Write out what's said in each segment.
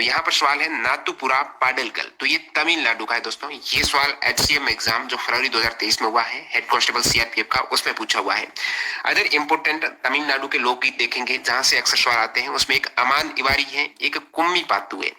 तो यहाँ पर सवाल है नातुपुरा पाडलकल, तो ये तमिलनाडु का है दोस्तों। ये सवाल HCM एग्जाम जो फरवरी 2023 में हुआ है हेड कांस्टेबल CRPF का, उसमें पूछा हुआ है। अदर इंपोर्टेंट तमिलनाडु के लोकगीत देखेंगे जहां से अक्सर सवाल आते हैं, उसमें एक अमान इवारी है, एक कुम्मी पातू है।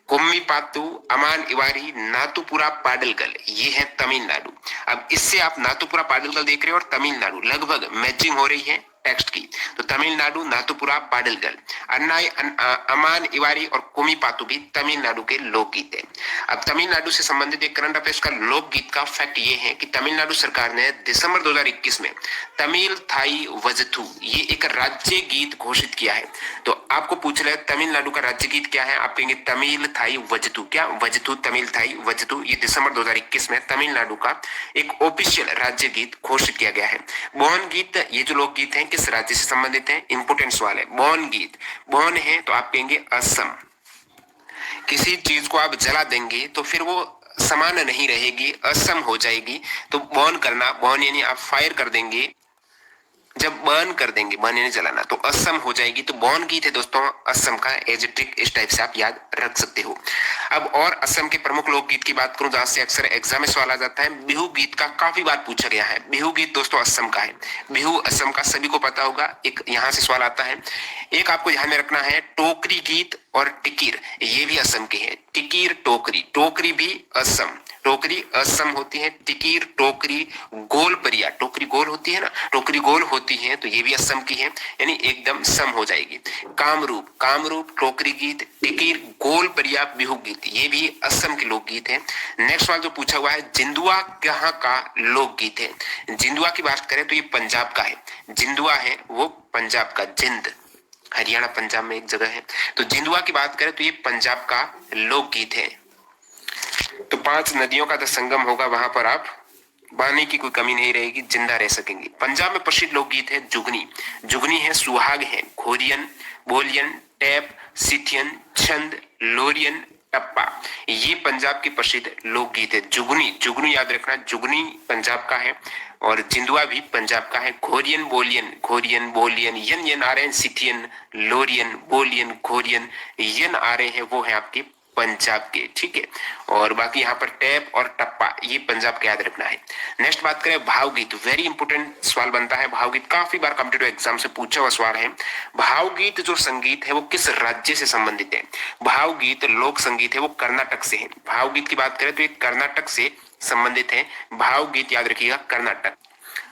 कुम्मी पातू, अमान इवारी, नातुपुरा पाडलकल, ये है तमिलनाडु। अब इससे आप नातुपुरा पाडलकल देख रहे हो और तमिलनाडु लगभग मैचिंग हो रही है टेक्स्ट की। तो तमिलनाडु, नातुपुरा पाडलकल, अन्नाई, अमान इवारी और कुमी पातू भी तमिलनाडु के लोकगीत है। अब तमिलनाडु से संबंधित एक करंट अफेयर्स का लोकगीत का फैक्ट ये है कि तमिलनाडु सरकार ने दिसंबर 2021 में तमिल थाई वजथू ये एक राज्य गीत घोषित किया है। तो आपको पूछ रहे तमिलनाडु का राज्य गीत क्या है, आप कहेंगे तमिल थाई वजथू। क्या वजथू, तमिल थाई वजथू, ये दिसंबर 2021 में तमिलनाडु का एक ऑफिशियल राज्य गीत घोषित किया गया है। बोहन गीत, ये जो लोकगीत है किस राज्य से संबंधित है, इंपोर्टेंट सवाल है। बोहन गीत, बोहन है तो आप कहेंगे असम। किसी चीज को आप जला देंगे तो फिर वो समान नहीं रहेगी, असम हो जाएगी। तो बर्न करना, बर्न यानी आप फायर कर देंगे, जब बर्न कर देंगे, बर्न यानी जलाना, तो असम हो जाएगी। तो बॉन गीत है दोस्तों असम का, एज ए ट्रिक इस टाइप से आप याद रख सकते हो। अब और असम के प्रमुख लोकगीत की बात करूं जहां से अक्सर एग्जाम में सवाल आ जाता है, बिहू गीत का काफी बार पूछा गया है। बिहू गीत दोस्तों असम का है, बिहू असम का, सभी को पता होगा। एक यहां से सवाल आता है। एक आपको ध्यान में रखना है, टोकरी गीत और टिकीर, ये भी असम के हैं। टिकीर, टोकरी, टोकरी भी असम, टोकरी असम होती है। टिकीर, टोकरी, गोल परिया, टोकरी गोल होती है ना, टोकरी गोल होती है, तो ये भी असम की है, यानी एकदम सम हो जाएगी। कामरूप, कामरूप टोकरी गीत, टिकीर गोल परिया बिहू गीत, ये भी असम के लोकगीत है। नेक्स्ट सवाल जो पूछा हुआ है, जिंदुआ कहाँ का लोकगीत है। जिंदुआ की बात करें तो ये पंजाब का है। जिंदुआ है वो पंजाब का, जिंद हरियाणा पंजाब में एक जगह है। तो जिंदुआ की बात करें तो ये पंजाब का लोकगीत है। तो 5 नदियों का जो संगम होगा वहां पर आप पानी की कोई कमी नहीं रहेगी, जिंदा रह सकेंगे। पंजाब में प्रसिद्ध लोकगीत है जुगनी, जुगनी है, सुहाग है, घोरियन, बोलियन, टैप, सिथियन, छंद, लोरियन, टप्पा, ये पंजाब की प्रसिद्ध लोकगीत है। जुगनी, जुगनी याद रखना, जुगनी पंजाब का है और जिंदुआ भी पंजाब का है। घोरियन, बोलियन, घोरियन, बोलियन, यन यन आ रहे हैं, सिथियन, लोरियन, बोलियन, घोरियन, यन आ रहे हैं, वो है आपके पंजाब के, ठीक है। और बाकी यहाँ पर टैप और टप्पा ये पंजाब का याद रखना है। नेक्स्ट बात करें भावगीत, वेरी इंपोर्टेंट सवाल बनता है भावगीत, काफी बार कॉम्पिटिटिव एग्जाम से पूछा हुआ सवाल है। भावगीत जो संगीत है वो किस राज्य से संबंधित है। भावगीत लोक संगीत है वो कर्नाटक से है। भावगीत की बात करें तो ये कर्नाटक से संबंधित है। भावगीत याद रखिएगा कर्नाटक।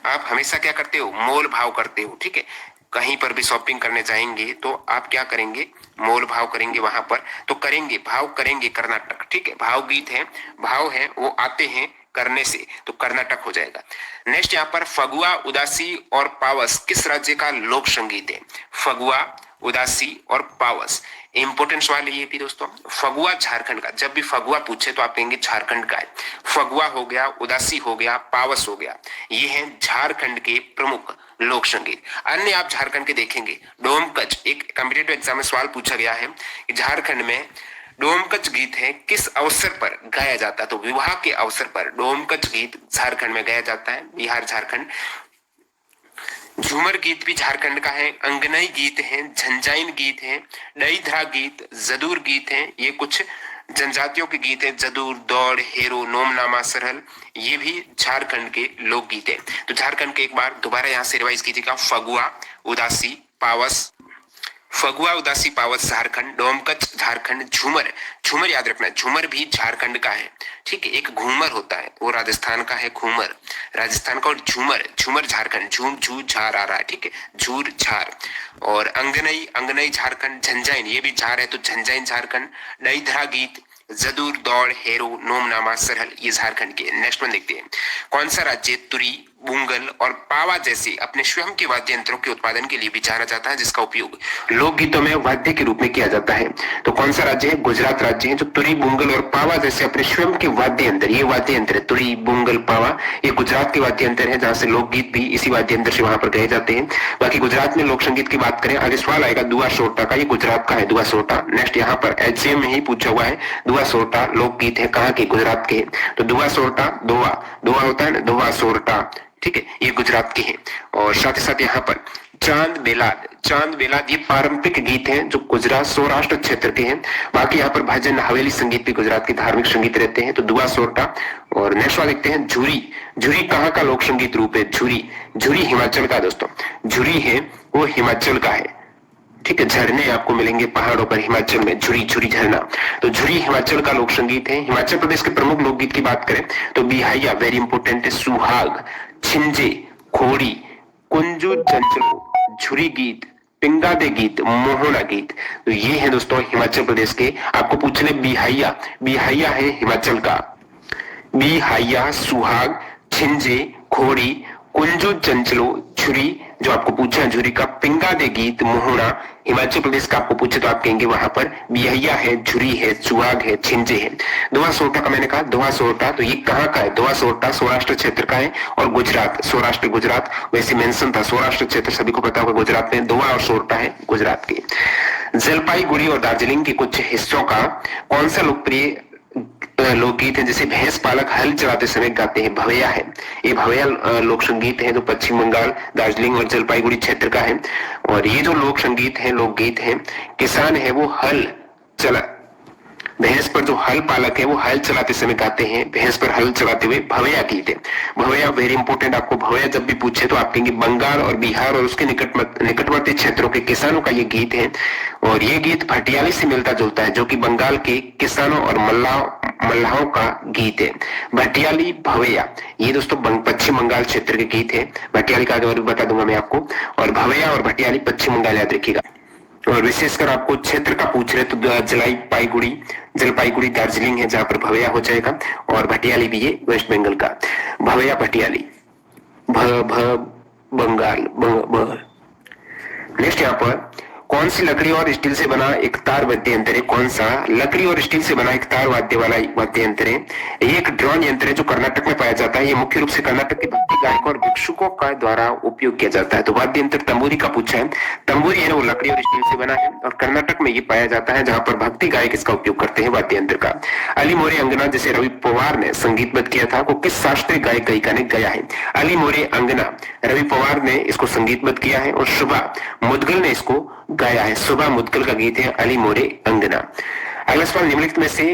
आप हमेशा क्या करते हो, मोल भाव करते हो, ठीक है। कहीं पर भी शॉपिंग करने जाएंगे तो आप क्या करेंगे, मोल भाव करेंगे वहां पर, तो करेंगे भाव करेंगे कर्नाटक, ठीक है। भाव गीत है, भाव है वो आते हैं करने से, तो कर्नाटक हो जाएगा। नेक्स्ट यहाँ पर फगुआ, उदासी और पावस किस राज्य का लोक संगीत है। फगुआ, उदासी और पावस, इंपोर्टेंट सवाल है ये भी दोस्तों। फगुआ झारखंड का, जब भी फगुआ पूछे तो आप कहेंगे झारखंड का है। फगुआ हो गया, उदासी हो गया, पावस हो गया, ये है झारखंड के प्रमुख लोक संगीत। अन्य आप झारखंड के देखेंगे, डोमकच, एक कॉम्पिटिटिव एग्जाम में सवाल पूछा गया है कि झारखंड में डोमकच गीत है किस अवसर पर गाया जाता है, तो विवाह के अवसर पर डोमकच गीत झारखंड में गाया जाता है, बिहार झारखंड। झूमर गीत भी झारखंड का है। अंगनई गीत है, झंझाइन गीत है, डईधरा गीत, जदूर गीत है, ये कुछ जनजातियों के गीत है। जदूर, दौड़, हेरो, नोमनामा, सरहल, ये भी झारखंड के लोकगीत है। तो झारखंड के एक बार दोबारा यहाँ से रिवाइज कीजिएगा, फगुआ, उदासी, पावस, फगुआ, उदासी, पावस झारखंड, डोमकच झारखंड, झूमर, झूमर याद रखना, झूमर भी झारखंड का है, ठीक है। एक घूमर होता है वो राजस्थान का है, घूमर राजस्थान का, और झूमर, झूमर झारखंड, झूम झू झार आ रहा है, ठीक है, झूर झार। और अंगनई, अंगनई झारखंड, झंझाइन ये भी झार है तो झंझाइन झारखंड, डईधरा गीत, जदूर, दौड़, हेरो, नोमनामा, सरहल, ये झारखंड के। नेक्स्ट वन देखते हैं, कौन सा राज्य तुरी, बुंगल और पावा जैसे अपने स्वयं के वाद्य यंत्रों के उत्पादन के लिए भी जाना जाता है, जिसका उपयोग लोकगीतों में वाद्य के रूप में किया जाता है। तो कौन सा राज्य है, गुजरात राज्य है, जो तुरी, बुंगल और पावा जैसे अपने स्वयं के वाद्य यंत्र, ये वाद्य यंत्र तुरी, बुंगल, पावा, ये गुजरात के वाद्य यंत्र है, जहां से लोकगीत भी इसी वाद्य यंत्र से वहां पर गाए जाते हैं। बाकी गुजरात में लोक संगीत की बात करें, आगे सवाल आएगा दुआ सोटा का, ये गुजरात का है दुआ सोटा। नेक्स्ट यहाँ पर HCM में ही पूछा हुआ है, दुआ सोटा लोकगीत है कहाँ के, गुजरात के। तो दुआ सोटा, दोआ, दोआ होता है ना, दोआ सोरटा, ठीक है, ये गुजरात के हैं। और साथ ही साथ यहाँ पर चांद बेलाद ये पारंपरिक गीत हैं जो गुजरात सौराष्ट्र क्षेत्र के हैं। बाकी यहाँ पर भजन हवेली संगीत भी गुजरात के धार्मिक संगीत रहते हैं। तो दुआ सोरठा। और नेक्स्ट वाला देखते हैं झुरी। झुरी कहाँ का लोक संगीत रूप है? झुरी, झुरी हिमाचल का दोस्तों। झुरी है वो हिमाचल का है, ठीक है। झरने आपको मिलेंगे पहाड़ों पर हिमाचल में, झुरी झुरी झरना। तो झुरी हिमाचल का लोक संगीत है। हिमाचल प्रदेश के प्रमुख लोकगीत की बात करें तो बिहाइया वेरी इंपोर्टेंट है, सुहाग, छिंजे, खोड़ी, कुंजू चंचलो, झुरी गीत, पिंगा दे गीत, मोहना गीत। तो ये है दोस्तों हिमाचल प्रदेश के। आपको पूछ ले बिहाइया, बिहाइया है हिमाचल का। बिहाइया, सुहाग, छिंजे, खोड़ी, कुंजू चंचलो, झुरी जो आपको पूछा है झुरी का, पिंगा दे गीत, मोहना हिमाचल प्रदेश का आपको पूछे तो आप कहेंगे वहां पर बिहैया है, झुरी है, सुहाग है, छिंजे है। दोहा सोरठा का मैंने कहा दोहा सोरठा, तो ये कहाँ का है? दोहा सोरठा सौराष्ट्र क्षेत्र का है और गुजरात, सौराष्ट्र गुजरात वैसे मेंशन था। सौराष्ट्र क्षेत्र सभी को पता होगा गुजरात में, दोहा और सोरठा है गुजरात के। जलपाईगुड़ी और दार्जिलिंग के कुछ हिस्सों का कौन सा लोकप्रिय लोकगीत है जिसे भैंस पालक हल चलाते समय गाते हैं? भवैया है। ये भवैया लोक संगीत है जो पश्चिम बंगाल, दार्जिलिंग और जलपाईगुड़ी क्षेत्र का है। और ये जो लोक संगीत है, लोकगीत है, किसान है वो हल चला, भैंस पर जो हल पालक है वो हल चलाते समय गाते हैं, भैंस पर हल चलाते हुए भवैया गीत है। भवैया वेरी इंपोर्टेंट, आपको भवैया जब भी पूछे तो आप कहेंगे बंगाल और बिहार और उसके निकटवर्ती क्षेत्रों के किसानों का ये गीत है। और ये गीत भटियाली से मिलता जुलता है जो कि बंगाल के किसानों और मल्लाहों का गीत है। भटियाली भवैया ये दोस्तों पश्चिम बंगाल क्षेत्र के गीत है। भटियाली का आगे बता दूंगा मैं आपको। और भवैया और भटियाली पश्चिम बंगाल याद रखिएगा। और विशेषकर आपको क्षेत्र का पूछ रहे तो जलपाईगुड़ी दार्जिलिंग है जहां पर भवैया हो जाएगा। और भटियाली भी ये वेस्ट बंगाल का। भवैया भटियाली बंगाल नेक्स्ट यहाँ पर कौन सी लकड़ी और स्टील से बना एक तार वाद्य यंत्र है? कौन सा लकड़ी और स्टील से बना एक तार वाद्य वाला वाद्य यंत्र है? ये एक ड्रोन यंत्र है जो कर्नाटक में पाया जाता है। ये मुख्य रूप से कर्नाटक के भक्ति गायकों और भिक्षुकों का द्वारा उपयोग किया जाता है। तो वाद्य यंत्र तंबूरी का पूछा है। तंबूरी है वो लकड़ी और स्टील से बना है और कर्नाटक में ये पाया जाता है जहां पर भक्ति गायक इसका उपयोग करते हैं वाद्य यंत्र का। अली मोरे अंगना जिसे रवि पवार ने संगीतबद्ध किया था वो किस शास्त्रीय गायक गायिका ने गाया है? अली मोरे अंगना रवि पवार ने इसको संगीतबद्ध किया है और शुभा मुदगल ने इसको गाया है। सुबह मुदगल का गीत है अली मोरे अंगना। अगला सवाल निम्नलिखित में से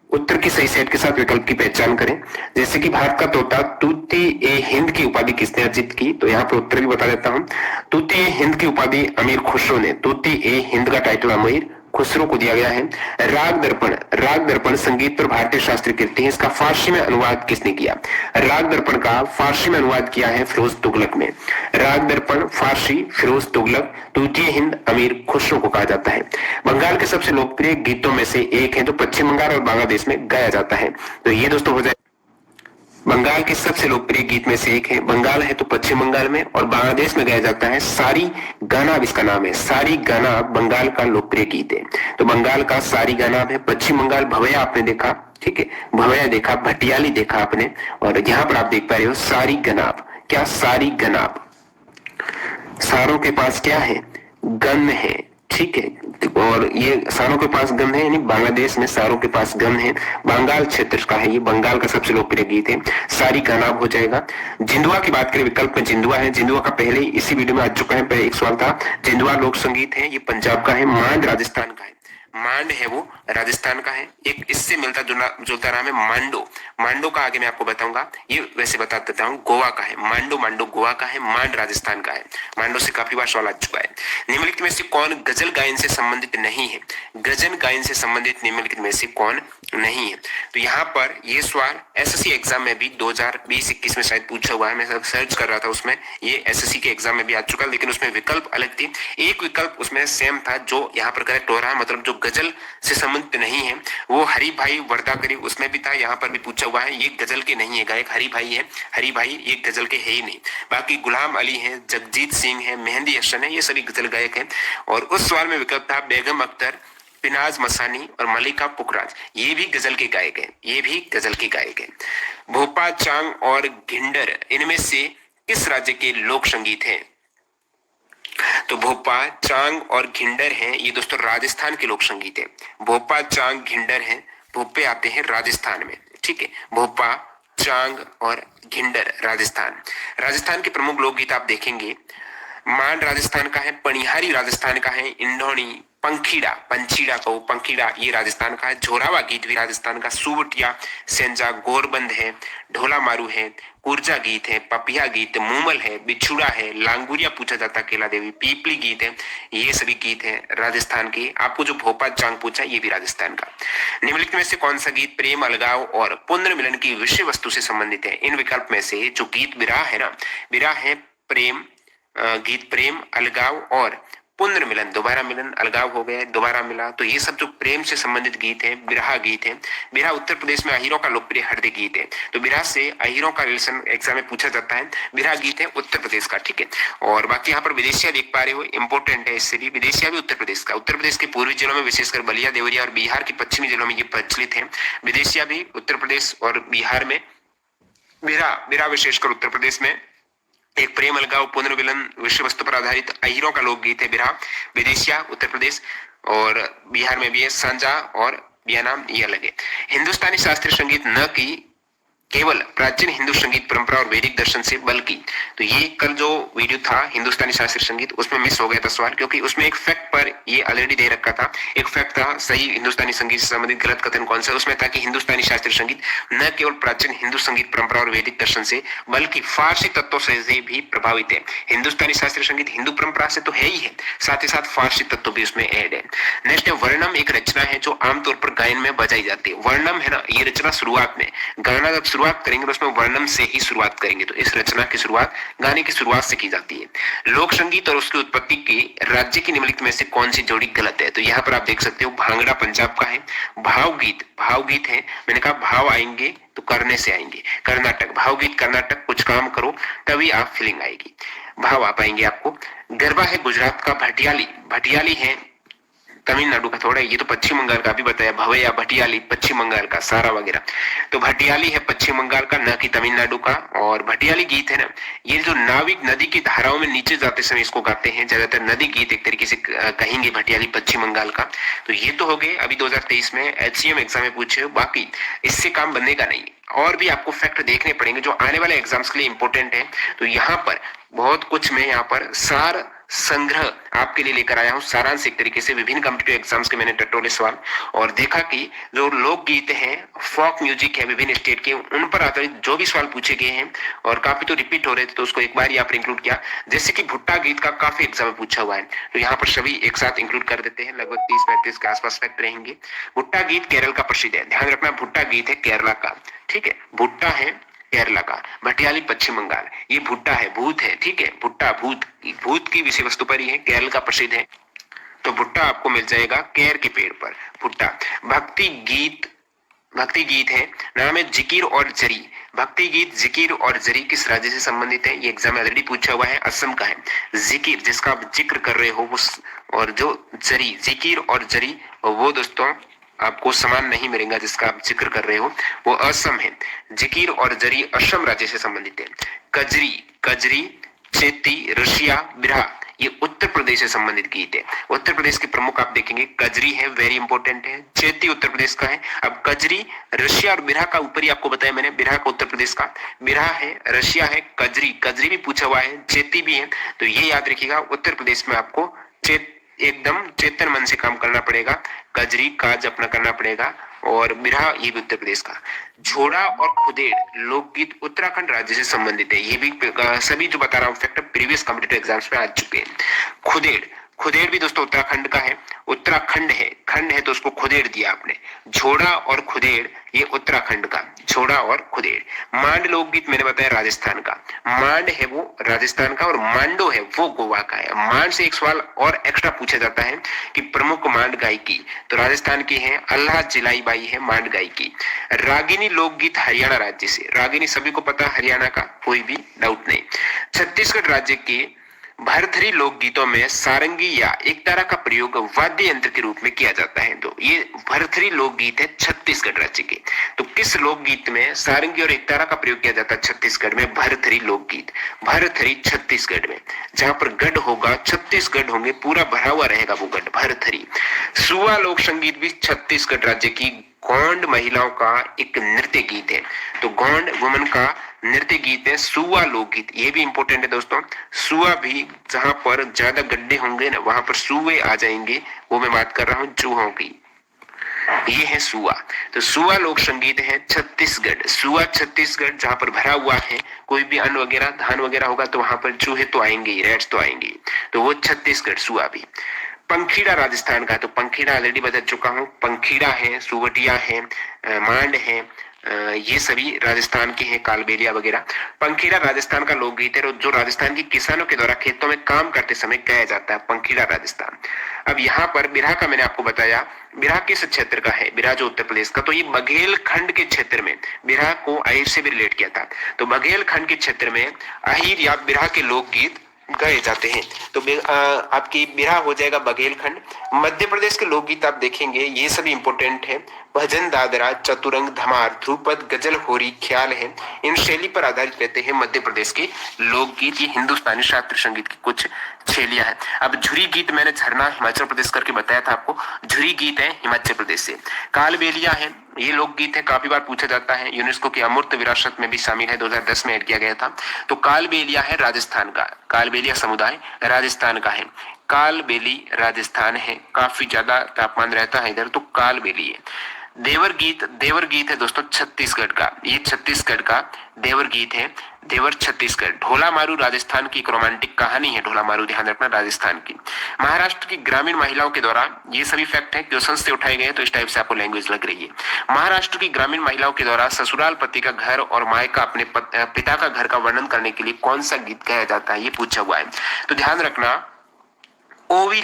उत्तर की सही सेट के साथ विकल्प की पहचान करें। जैसे कि भारत का तोता तूती ए हिंद की उपाधि किसने अर्जित की? तो यहाँ पर उत्तर भी बता देता हूँ। तूती ए हिंद की उपाधि अमीर खुसरो ने, तूती ए हिंद का टाइटल अमीर खुसरो को दिया गया है। राग दर्पण संगीत पर भारतीय शास्त्रीय कृति है। इसका फारसी में अनुवाद किसने किया? राग दर्पण का फारसी में अनुवाद किया है फिरोज तुगलक ने। राग दर्पण फारसी फिरोज तुगलक, तूतीय हिंद अमीर खुसरो को कहा जाता है। बंगाल के सबसे लोकप्रिय गीतों में से एक है जो पश्चिम बंगाल और बांग्लादेश में गाया जाता है। तो ये दोस्तों हो जाए बंगाल के सबसे लोकप्रिय गीत में से एक है। बंगाल है तो पश्चिम बंगाल में और बांग्लादेश में गाया जाता है। सारी गाना इसका नाम है। सारी गाना बंगाल का लोकप्रिय गीत है। तो बंगाल का सारी गाना है। पश्चिम बंगाल भवैया आपने देखा, ठीक है, भवैया देखा, भटियाली देखा आपने। और यहाँ पर आप देख पा रहे हो सारी गनाब। क्या सारी गनाब? सारों के पास क्या है? गन है, ठीक है। और ये सारों के पास गन है यानी बांग्लादेश में सारों के पास गन है। बंगाल क्षेत्र का है ये। बंगाल का सबसे लोकप्रिय गीत है। सारी गानाब हो जाएगा। जिंदुआ की बात करें विकल्प में जिंदुआ है। जिंदुआ का पहले इसी वीडियो में आ चुका है, पहले एक सवाल था। जिंदुआ लोक संगीत है, ये पंजाब का है। मांड राजस्थान का है। मांड है वो राजस्थान का है। एक इससे मिलता जुलता नाम है मांडो। मांडो का आगे मैं आपको बताऊंगा, ये वैसे बता देता हूँ, गोवा का है। मांडो गोवा का है, मांड राजस्थान का है। मांडो से काफी बार सवाल आ चुका है। निम्नलिखित में से कौन गजल गायन से संबंधित नहीं है? गजल गायन से संबंधित निम्नलिखित में से कौन नहीं है? तो यहाँ पर ये सवाल एसएससी एग्जाम में भी 2020-21 में शायद पूछा हुआ है। मैं सर्च कर रहा था उसमें, ये एसएससी के एग्जाम में भी आ चुका, लेकिन उसमें विकल्प अलग थी। एक विकल्प उसमें सेम था जो यहाँ पर करेक्ट हो रहा है, मतलब जो गजल से संबंधित नहीं है वो हरि भाई वर्दाकरी, उसमें भी था, यहाँ पर भी पूछा हुआ है। ये गजल के नहीं है गायक, हरि भाई है। हरि भाई ये गजल के है ही नहीं। बाकी गुलाम अली है, जगजीत सिंह है, मेहंदी हसन है, ये सभी गजल गायक हैं। और उस सवाल में विकल्प था बेगम अख्तर, पिनाज मसानी और मलिका पुखराज, ये भी गजल के गायक हैं। ये भी गजल के गायक हैं। भोपा, चांग और घिंडर इनमें से किस राज्य के लोक संगीत हैं? तो भोपा, चांग और घिंडर हैं, ये दोस्तों राजस्थान के लोक संगीत है। भोपा, चांग, घिंडर हैं। भोपे आते हैं राजस्थान में, ठीक है। भोपा, चांग और घिंडर राजस्थान। राजस्थान के प्रमुख लोकगीत आप देखेंगे मांड राजस्थान का है, पनिहारी राजस्थान का है, इंडोनी, पंखीड़ा, पंचीड़ा को पंखीड़ा ये राजस्थान का है, झोरावा गीत भी राजस्थान का, सुवटिया, सेंजा, गोरबंद है, ढोला मारू है, कुर्जा गीत है, पपिया गीत, मूमल है, बिछुड़ा है, लांगुरिया पूछा जाता केला देवी, पीपली गीत है, ये सभी गीत है राजस्थान के। आपको जो भोपा चांग पूछा ये भी राजस्थान का। निम्नलिखित में से कौन सा गीत प्रेम, अलगाव और पुनर्मिलन की विषय वस्तु से संबंधित है? इन विकल्प में से जो गीत विराह है ना, विराह है प्रेम, गीत प्रेम, अलगाव और पुनर्मिलन, दोबारा मिलन, अलगाव हो गया, दोबारा मिला, तो ये सब जो प्रेम से संबंधित गीत है बिरहा गीत है। बिरहा उत्तर प्रदेश में अहीरों का लोकप्रिय हृदय गीत है, तो बिरहा से अहीरों का रिलेशन एग्जाम में पूछा जाता है। बिरहा गीत है उत्तर प्रदेश का, ठीक है। और बाकी यहाँ पर विदेशिया देख पा रहे हो, इंपोर्टेंट है इससे भी, विदेशिया भी उत्तर प्रदेश का। उत्तर प्रदेश के पूर्वी जिलों में विशेषकर बलिया, देवरिया और बिहार के पश्चिमी जिलों में ये प्रचलित है। विदेशिया भी उत्तर प्रदेश और बिहार में, बिरहा विशेषकर उत्तर प्रदेश में एक प्रेम, अलगाव, पुनर्मिलन विषय वस्तु पर आधारित अहीरों का लोकगीत है बिरहा। विदेशिया उत्तर प्रदेश और बिहार में भी है। सांझा और बियानाम ये अलग है। हिंदुस्तानी शास्त्रीय संगीत न कि केवल प्राचीन हिंदू संगीत परंपरा और वैदिक दर्शन से, बल्कि, तो ये कल जो वीडियो था हिंदुस्तानी शास्त्रीय संगीत उसमें मिस हो गया था सवाल, क्योंकि उसमें एक फैक्ट पर ये ऑलरेडी दे रखा था। एक फैक्ट था सही हिंदुस्तानी संगीत से संबंधित गलत कथन कौन सा, उसमें था कि हिंदुस्तानी शास्त्रीय संगीत न केवल प्राचीन हिंदू संगीत परंपरा और वैदिक दर्शन से, बल्कि फारसी तत्वों से भी प्रभावित है। हिंदुस्तानी शास्त्रीय संगीत हिंदू परंपरा से तो है ही है, साथ ही साथ फारसी तत्व भी उसमें ऐड है। नेक्स्ट है वर्णम, एक रचना है जो आमतौर पर गायन में बजाई जाती है। वर्णम है ना, ये रचना शुरुआत में, गाना जब शुरुआत करेंगे तो उसमें वर्णम से ही शुरुआत करेंगे, तो इस रचना की शुरुआत गाने की शुरुआत से की जाती है। लोक संगीत और उसकी उत्पत्ति की राज्य की निम्नलिखित में से कौन सी जोड़ी गलत है? तो यहाँ पर आप देख सकते हो भांगड़ा पंजाब का है, भावगीत है, मैंने कहा भाव आएंगे तो करने से आएंगे। कर्नाटक, भावगीत कर्नाटक, कुछ काम करो तभी आप फीलिंग आएगी, भाव आ पाएंगे आपको। गरबा है गुजरात का, भटियाली है तमिलनाडु का, थोड़ा ये तो पश्चिम बंगाल का भी बताया, भवैया, भटियाली पश्चिम बंगाल का, सारा वगैरह, तो भटियाली है पश्चिम बंगाल का, न कि तमिलनाडु का। और भटियाली गीत है ना, ये जो नाविक नदी की धाराओं में नीचे जाते समय इसको गाते हैं, ज्यादातर नदी गीत एक तरीके से कहेंगे भटियाली पश्चिम बंगाल का। तो ये तो हो गए अभी 2023 में एचसीएम एग्जाम में पूछे, बाकी इससे काम बनेगा नहीं, और भी आपको फैक्ट देखने पड़ेंगे जो आने वाले एग्जाम्स के लिए इंपॉर्टेंट है। तो यहाँ पर बहुत कुछ मैं यहाँ पर सार संग्रह आपके लिए लेकर आया हूँ, सारांश एक तरीके से विभिन्न कॉम्पिटिटिव एग्जाम्स के मैंने टटोले सवाल, और देखा कि जो लोकगीत हैं, फोक म्यूजिक है विभिन्न स्टेट के, उन पर आधारित जो भी सवाल पूछे गए हैं और काफी तो रिपीट हो रहे थे, तो उसको एक बार यहाँ पर इंक्लूड किया। जैसे कि भुट्टा गीत का काफी एग्जाम में पूछा हुआ है, तो यहाँ पर सभी एक साथ इंक्लूड कर देते हैं, लगभग 30-35 के आसपास फैक्ट रहेंगे। भुट्टा गीत केरल का प्रसिद्ध है, ध्यान रखना भुट्टा गीत है केरला का, ठीक है, भुट्टा है केरला का, भटियाली पश्चिम बंगाल, ये भुट्टा है, भूत है, ठीक है, भुट्टा भूत की विषय वस्तु पर ही है, केरल का प्रसिद्ध है, तो भुट्टा आपको मिल जाएगा केर के पेड़ पर, भुट्टा। भक्ति गीत है, नाम है जिकिर और जरी। भक्ति गीत जिकिर और जरी किस राज्य से संबंधित है? ये एग्जाम में ऑलरेडी पूछा हुआ है, असम का है। जिकिर जिसका आप जिक्र कर रहे हो वो, और जो जरी, जिकिर और जरी वो दोस्तों आपको समान नहीं मिलेगा, जिसका आप जिक्र कर रहे हो वो असम है। जिकिर और जरी असम राज्य से संबंधित है। कजरी, चेती, रशिया, बिरहा ये उत्तर प्रदेश से संबंधित गीत है। उत्तर प्रदेश के प्रमुख आप देखेंगे, कजरी है, वेरी इंपॉर्टेंट है, चेती उत्तर प्रदेश का है। अब कजरी, रशिया और बिरहा का ऊपर ही आपको बताया मैंने, बिरहा का उत्तर प्रदेश का, बिरहा है, रशिया है, कजरी भी पूछा हुआ है, चेती भी है, तो ये याद रखिएगा उत्तर प्रदेश में आपको एकदम चेतन मन से काम करना पड़ेगा, कजरी काज अपना करना पड़ेगा, और बिरहा ये भी उत्तर प्रदेश का। झोड़ा और खुदेड़ लोकगीत उत्तराखंड राज्य से संबंधित है, ये भी सभी जो बता रहा हूँ फैक्टर प्रीवियस कॉम्पिटिटिव एग्जाम्स में आ चुके हैं। खुदेड़ भी दोस्तों उत्तराखंड का है, उत्तराखंड है, खंड है तो उसको खुदेड़ दिया आपने। झोड़ा और खुदेड़ ये उत्तराखंड का, झोड़ा और खुदेड़। मांड लोकगीत मैंने बताया राजस्थान का, मांड है वो राजस्थान का, और मांडो है वो गोवा का है। मांड से एक सवाल और एक्स्ट्रा पूछा जाता है कि प्रमुख मांड गायकी, तो राजस्थान की है अल्लाह जिलाई बाई है मांड गायकी। रागिनी लोकगीत हरियाणा राज्य से, रागिनी सभी को पता हरियाणा का, कोई भी डाउट नहीं। छत्तीसगढ़ राज्य के भरथरी लोकगीतों में सारंगी या एकतारा का प्रयोग वाद्य यंत्र के रूप में किया जाता है, तो ये भरथरी लोकगीत है छत्तीसगढ़ राज्य के। तो किस लोकगीत में सारंगी और एकतारा का प्रयोग किया जाता है छत्तीसगढ़ में? भरथरी लोकगीत, भरथरी छत्तीसगढ़ में, जहां पर गढ़ होगा छत्तीसगढ़ होंगे, पूरा भरा हुआ रहेगा वो गढ़, भरथरी। सुआ लोक संगीत भी छत्तीसगढ़ राज्य की गोंड महिलाओं का एक नृत्य गीत है। तो गोंड वुमन का नृत्य गीत है सुआ लोकगीत। ये भी इंपॉर्टेंट है दोस्तों। सुआ भी जहां पर ज्यादा गड्ढे होंगे ना वहां पर सुए आ जाएंगे, वो मैं बात कर रहा हूँ चूहों की। ये है सुआ। तो सुआ लोक संगीत है छत्तीसगढ़। सुआ छत्तीसगढ़ जहां पर भरा हुआ है, कोई भी अन्न वगैरह धान वगैरह होगा तो वहां पर चूहे तो आएंगे ही, रेट्स तो आएंगे, तो वो छत्तीसगढ़ सुआ भी। पंखीड़ा राजस्थान का, तो पंखीड़ा ऑलरेडी बता चुका हूँ। पंखीड़ा है, सुवटिया है, मांड है, ये सभी राजस्थान के हैं, कालबेलिया वगैरह। पंखीड़ा राजस्थान का लोकगीत है जो राजस्थान के किसानों के द्वारा खेतों में काम करते समय गाया जाता है, पंखीड़ा राजस्थान। अब यहाँ पर बिरहा का मैंने आपको बताया, बिरहा किस क्षेत्र का है, बिरहा जो उत्तर प्रदेश का, तो ये बघेल खंड के क्षेत्र में, बिरहा को अहिर से भी रिलेट किया था, तो बघेल खंड के क्षेत्र में अहिर या बिरहा के लोकगीत गाए जाते हैं। तो आपकी बिरहा हो जाएगा बघेलखंड। मध्य प्रदेश के लोकगीत आप देखेंगे ये सभी इंपोर्टेंट है। भजन, दादरा, चतुरंग, धमार, ध्रुपद, गजल, होरी, ख्याल है, इन शैली पर आधारित रहते हैं मध्य प्रदेश के लोकगीत। ये हिंदुस्तानी शास्त्रीय संगीत की कुछ शैलियां हैं। अब झुरी गीत मैंने झरना हिमाचल प्रदेश करके बताया था आपको, झुरी गीत है हिमाचल प्रदेश से। कालबेलिया है, ये लोकगीत है, काफी बार पूछा जाता है, यूनेस्को की अमूर्त विरासत में भी शामिल है, 2010 में ऐड किया गया था। तो कालबेलिया है राजस्थान का, कालबेलिया समुदाय राजस्थान का है। कालबेली राजस्थान है, काफी ज्यादा तापमान रहता है इधर, तो कालबेली है। देवर गीत है दोस्तों छत्तीसगढ़ का, ये छत्तीसगढ़ का देवर गीत है, देवर छत्तीसगढ़। ढोला मारू राजस्थान की एक रोमांटिक कहानी है, ढोला मारू ध्यान रखना राजस्थान की। महाराष्ट्र की ग्रामीण महिलाओं के द्वारा, ये सभी फैक्ट है, क्वेश्चन से उठाए गए, तो इस टाइप से आपको लैंग्वेज लग रही है। महाराष्ट्र की ग्रामीण महिलाओं के द्वारा ससुराल पति का घर और मायका अपने पिता का घर का वर्णन करने के लिए कौन सा गीत गाया जाता है, ये पूछा हुआ है। तो ध्यान रखना, ओवी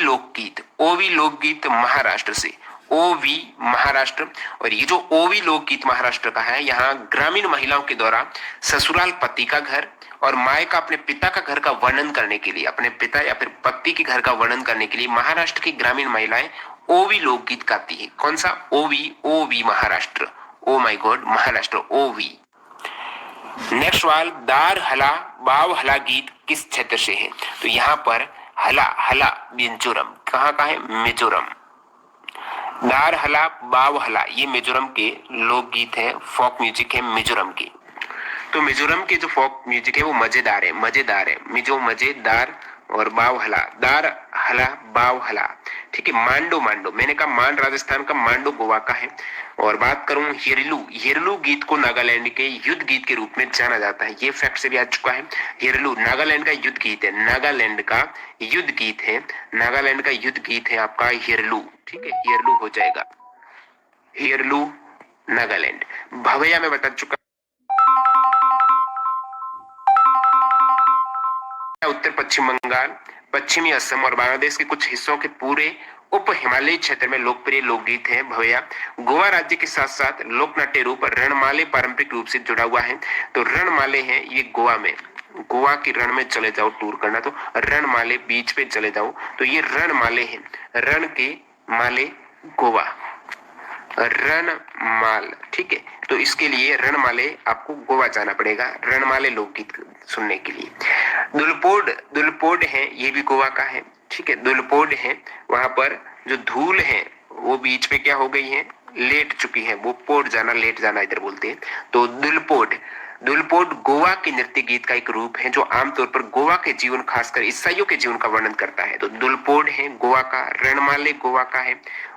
लोकगीत महाराष्ट्र से, ओवी महाराष्ट्र। और ये जो ओवी लोकगीत महाराष्ट्र का है, यहाँ ग्रामीण महिलाओं के द्वारा ससुराल पति का घर और मायका अपने पिता का घर का वर्णन करने के लिए, अपने पिता या फिर पति के घर का वर्णन करने के लिए महाराष्ट्र की ग्रामीण महिलाएं ओवी लोकगीत गाती है। कौन सा? ओवी Maharashtra. Oh my God, Maharashtra, ओवी। नेक्स्ट सवाल, दार हला बाव हला गीत किस क्षेत्र से है? तो यहाँ पर हला मिजोरम, कहाँ का है? मिजोरम। दार हला बाव हला, ये मिजोरम के लोकगीत है, फोक म्यूजिक है मिजोरम की। तो मिजोरम के जो फोक म्यूजिक है वो मजेदार है, मजेदार। और बाव हला, दार हला बाव हला, ठीक है। मांडो, मैंने कहा मान राजस्थान का, मांडो गोवा का है। और बात करूं हिरलू गीत को नागालैंड के युद्ध गीत के रूप में जाना जाता है, ये फैक्ट से भी आ चुका है। हिरलू नागालैंड का युद्ध गीत है, नागालैंड का युद्ध गीत है आपका हिरलू, ठीक है, हिरलू हो जाएगा, हिरलू नागालैंड। भवैया में बता चुका, उत्तर पश्चिम बंगाल, पश्चिमी असम और बांग्लादेश के कुछ हिस्सों के पूरे उप हिमालयी क्षेत्र में लोकप्रिय लोकगीत है भवैया। गोवा राज्य के साथ साथ लोकनाट्य रूप रणमाले पारंपरिक रूप से जुड़ा हुआ है। तो रणमाले है ये गोवा में, गोवा की रण में चले जाओ टूर करना, तो रणमाले बीच पे चले जाओ, तो ये रणमाले है, रण के माले गोवा, रणमाल, ठीक है। तो इसके लिए रणमाले आपको गोवा जाना पड़ेगा रणमाले लोकगीत सुनने के लिए। दुलपोड है, ये भी गोवा का है, ठीक है, दुलपोड है। वहां पर जो धूल है वो बीच पे क्या हो गई है? लेट चुकी है, वो पोड जाना, लेट जाना इधर बोलते हैं। तो दुलपोड गोवा के नृत्य गीत का एक रूप है जो आमतौर पर गोवा के जीवन, खासकर ईसाइयों के जीवन का वर्णन करता है। तो दुलपोड है गोवा का, रणमाले गोवा का है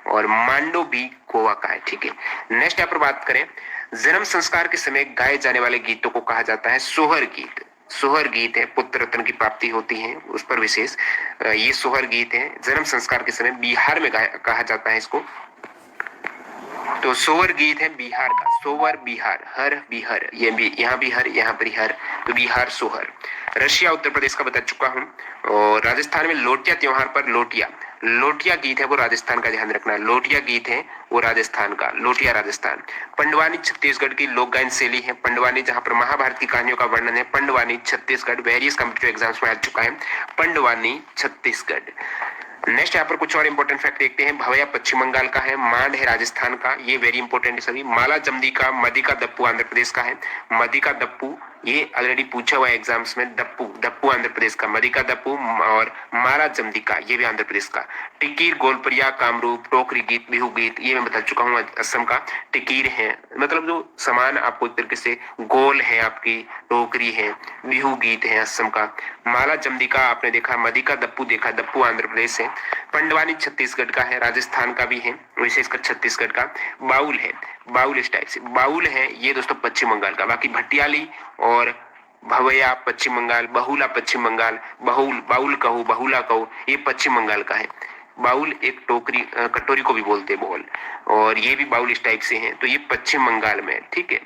और मांडो भी गोवा का है, ठीक है। नेक्स्ट यहाँ पर बात करें, जन्म संस्कार के समय गाए जाने वाले गीतों को कहा जाता है सोहर गीत। सोहर गीत है, पुत्र रत्न की प्राप्ति होती है उस पर विशेष, ये सोहर गीत है, जन्म संस्कार के समय बिहार में कहा जाता है इसको। तो सोवर गीत है बिहार का, सोवर बिहार, हर बिहार, ये भी यहाँ भी हर, यहाँ पर हर, तो बिहार सोहर। रशिया उत्तर प्रदेश का बता चुका हूँ। और राजस्थान में लोटिया त्योहार पर लोटिया गीत है वो राजस्थान का, ध्यान रखना, लोटिया गीत है वो राजस्थान का, लोटिया राजस्थान। पंडवानी छत्तीसगढ़ की लोक गायन शैली है, पंडवानी, जहां पर महाभारत की कहानियों का वर्णन है, Pandwani Chhattisgarh, various competitive exams में आ चुका है, पंडवानी छत्तीसगढ़। नेक्स्ट यहाँ पर कुछ और इंपॉर्टेंट फैक्ट देखते हैं। भवैया पश्चिम बंगाल का है, मांड है राजस्थान का, ये वेरी इंपॉर्टेंट है सभी। माला जमदी का, मदी का दप्पू आंध्र प्रदेश का है, मदी का दप्पू ये ऑलरेडी पूछा हुआ है एग्जाम्स में। दप्पू, दप्पू आंध्र प्रदेश का, मदिका दप्पू और मारा जमदिका ये भी आंध्र प्रदेश का। टिकीर, गोलपरिया, कामरूप, टोकरी गीत, बिहू गीत ये मैं बता चुका हूँ असम का। टिकीर है मतलब जो समान आपको एक तरीके से गोल है, आपकी टोकरी है, बिहू गीत है असम का। माला जमदिका आपने देखा, मदिका दप्पू देखा, दप्पू आंध्र प्रदेश है। पंडवानी छत्तीसगढ़ का है, राजस्थान का भी है, विशेषकर छत्तीसगढ़ का। बाउल है, बाउल इस टाइप से बाउल है ये दोस्तों पश्चिम बंगाल का। बाकी भटियाली और भवैया पश्चिम बंगाल, बहुला पश्चिम बंगाल, बहुल, बाउल कहो, बहुला कहो ये पश्चिम बंगाल का है। बाउल एक टोकरी कटोरी को भी बोलते हैं बोल, और ये भी बाउल इस टाइप से है, तो ये पश्चिम बंगाल में है, ठीक है।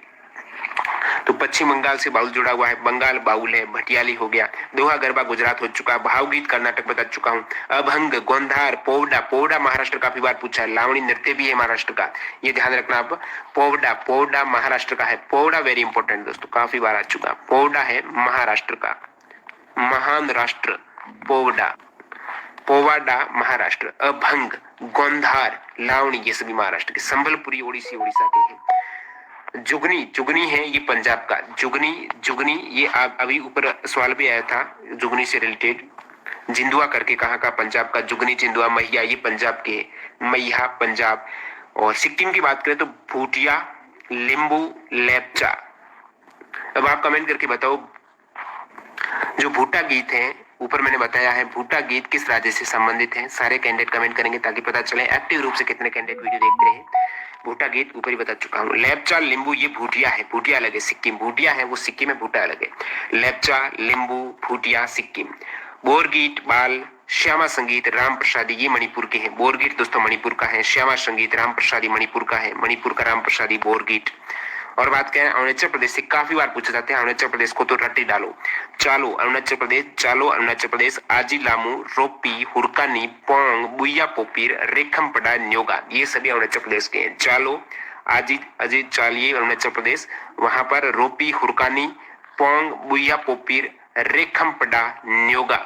तो पश्चिम बंगाल से बाउल जुड़ा हुआ है, बंगाल बाउल है, भटियाली हो गया, दोहा गरबा गुजरात हो चुका, भावगीत कर्नाटक बता चुका हूँ, अभंग, गोंधार, पोवडा, पोवडा महाराष्ट्र काफी बार पूछा है, लावणी नृत्य भी है महाराष्ट्र का, ये ध्यान रखना आप। पोवडा, पोवडा महाराष्ट्र का है, पोवडा वेरी इंपॉर्टेंट दोस्तों, काफी बार आ चुका, पोवडा है महाराष्ट्र का, महान राष्ट्र पोवडा, पोवाडा महाराष्ट्र, अभंग, गोंधार, लावणी ये सभी महाराष्ट्र के, संबलपुरी ओडिसी ओडिशा के हैं। जुगनी, जुगनी है ये पंजाब का, जुगनी, जुगनी ये अभी ऊपर सवाल भी आया था जुगनी से रिलेटेड। जिंदुआ करके कहाँ का, पंजाब का। जुगनी, जिंदुआ, मैया ये पंजाब के, मैया पंजाब। और सिक्किम की बात करें तो भूटिया, लिंबू, लेपचा। अब आप कमेंट करके बताओ जो भूटा गीत है, ऊपर मैंने बताया है भूटा गीत किस राज्य से संबंधित है। सारे कैंडिडेट कमेंट करेंगे ताकि पता चले एक्टिव रूप से कितने कैंडिडेट वीडियो देखते हैं। भूटा गीत ऊपर ही बता चुका हूँ। लेपचा, लिंबू ये भूटिया है, भूटिया अलग है, सिक्किम भूटिया है वो सिक्किम है, भूटा अलग है। लेपचा, लिंबू, भूटिया सिक्किम। बोरगीत, बाल, श्यामा संगीत, राम प्रसादी ये मणिपुर के हैं। बोरगीत दोस्तों मणिपुर का है, श्यामा संगीत, राम प्रसादी मणिपुर का है, मणिपुर का राम प्रसादी बोरगीत। और बात करें अरुणाचल प्रदेश से, काफी बार पूछे जाते हैं अरुणाचल प्रदेश को, तो रट्टी डालो। चालो अरुणाचल प्रदेश, चालो अरुणाचल प्रदेश, आजी लामू, रोपी, हुरकानी, पोंग, बुया पोपीर, रेखमपड़ा, न्योगा ये सभी अरुणाचल प्रदेश के हैं। चालो, आजी, अजय चालिए अरुणाचल प्रदेश, वहां पर रोपी, हुरकानी, पोंग, बुया पोपीर, रेखमपड़ा, न्योगा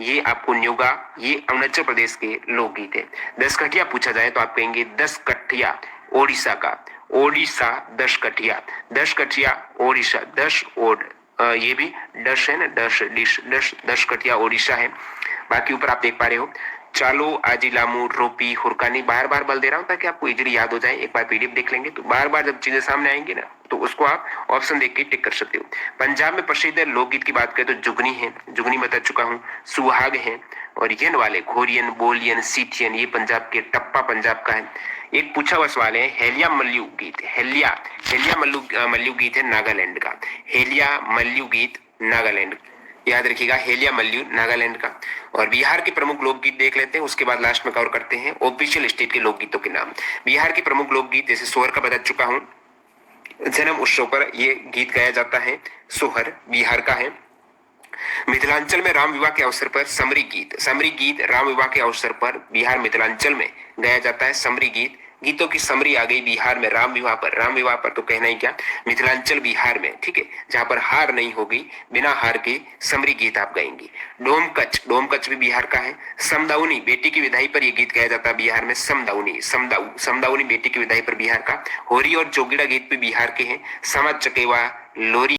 ये आपको न्योगा ये अरुणाचल प्रदेश के लोकगीत है। दसकठिया पूछा जाए तो आप कहेंगे दसकठिया ओडिशा का, ओडिशा दशकठिया, दशकठिया ओडिशा, दश ओड ये भी डश है ना, डश डिश, डश दशकठिया ओडिशा है। बाकी ऊपर आप देख पा रहे हो चालो, आजी लामू, रोपी, हुरकानी, बार बार बल दे रहा हूं ताकि आपको इजीली याद हो जाए। एक बार पीडीएफ देख लेंगे तो बार बार जब चीजें सामने आएंगी ना तो उसको आप ऑप्शन देख के टिक कर सकते हो। पंजाब में प्रसिद्ध लोकगीत की बात करें तो जुगनी है, जुगनी बता चुका हूँ, सुहाग है, और ये वाले घोरियन, बोलियन, सीटियन ये पंजाब के, टप्पा पंजाब का है। एक पूछा हुआ सवाल है हेलिया मल्लू गीत, हेलिया, हेलिया मल्लू गीत है नागालैंड का, हेलिया मल्लू गीत नागालैंड, याद रखिएगा हेलिया मल्लू नागालैंड का। और बिहार के प्रमुख लोकगीत देख लेते हैं, उसके बाद लास्ट में कवर करते हैं ऑफिशियल स्टेट के लोकगीतों के नाम। बिहार के प्रमुख लोकगीत जैसे सोहर का बता चुका हूं, जन्म उत्सव पर ये गीत गाया जाता है, सोहर बिहार का है। मिथिलांचल में राम विवाह के अवसर पर समरी गीत, समरी गीत राम विवाह के अवसर पर बिहार मिथिलांचल में गाया जाता है समरी गीत। गीतों की समरी आ गई बिहार में राम विवाह पर, राम विवाह पर तो कहना ही क्या, मिथिलांचल बिहार में, ठीक है, जहां पर हार नहीं होगी, बिना हार के समरी गीत आप गाएंगे। डोमकच, डोमकच भी बिहार का है। समदाउनी, बेटी की विदाई पर यह गीत गाया जाता है बिहार में, समदाउनी, समदाउनी बेटी की विदाई पर बिहार का। होरी और जोगिड़ा गीत भी बिहार के हैं। समाज चकेवा, लोरी